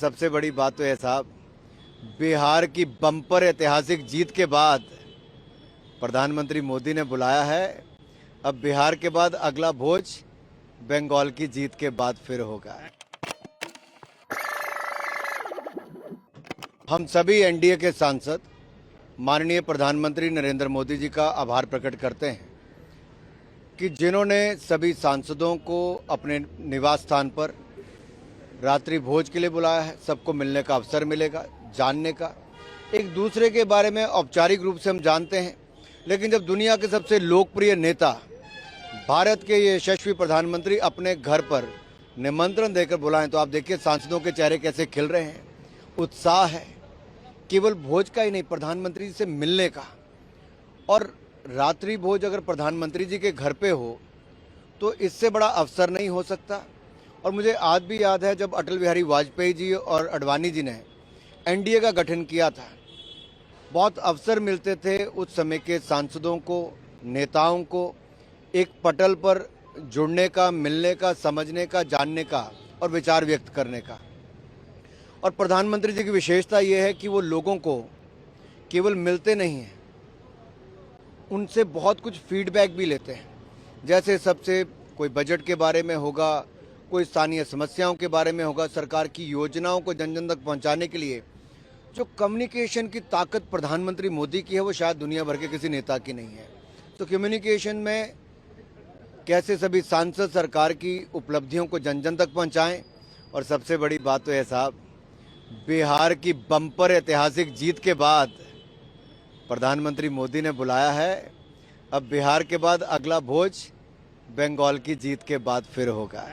सबसे बड़ी बात तो है साहब, बिहार की बम्पर ऐतिहासिक जीत के बाद प्रधानमंत्री मोदी ने बुलाया है। अब बिहार के बाद अगला भोज बंगाल की जीत के बाद फिर होगा। हम सभी एनडीए के सांसद माननीय प्रधानमंत्री नरेंद्र मोदी जी का आभार प्रकट करते हैं कि जिन्होंने सभी सांसदों को अपने निवास स्थान पर रात्रि भोज के लिए बुलाया है। सबको मिलने का अवसर मिलेगा, जानने का, एक दूसरे के बारे में औपचारिक रूप से हम जानते हैं, लेकिन जब दुनिया के सबसे लोकप्रिय नेता भारत के ये यशस्वी प्रधानमंत्री अपने घर पर निमंत्रण देकर बुलाएं तो आप देखिए सांसदों के चेहरे कैसे खिल रहे हैं। उत्साह है, केवल भोज का ही नहीं, प्रधानमंत्री जी से मिलने का। और रात्रि भोज अगर प्रधानमंत्री जी के घर पे हो तो इससे बड़ा अवसर नहीं हो सकता। और मुझे आज भी याद है जब अटल बिहारी वाजपेयी जी और अडवाणी जी ने एनडीए का गठन किया था, बहुत अवसर मिलते थे उस समय के सांसदों को, नेताओं को एक पटल पर जुड़ने का, मिलने का, समझने का, जानने का और विचार व्यक्त करने का। और प्रधानमंत्री जी की विशेषता ये है कि वो लोगों को केवल मिलते नहीं हैं, उनसे बहुत कुछ फीडबैक भी लेते हैं। जैसे सबसे कोई बजट के बारे में होगा, कोई स्थानीय समस्याओं के बारे में होगा, सरकार की योजनाओं को जन जन तक पहुंचाने के लिए जो कम्युनिकेशन की ताकत प्रधानमंत्री मोदी की है वो शायद दुनिया भर के किसी नेता की नहीं है। तो कम्युनिकेशन में कैसे सभी सांसद सरकार की उपलब्धियों को जन जन तक पहुंचाएं। और सबसे बड़ी बात तो है साहब, बिहार की बम्पर ऐतिहासिक जीत के बाद प्रधानमंत्री मोदी ने बुलाया है। अब बिहार के बाद अगला भोज बंगाल की जीत के बाद फिर होगा।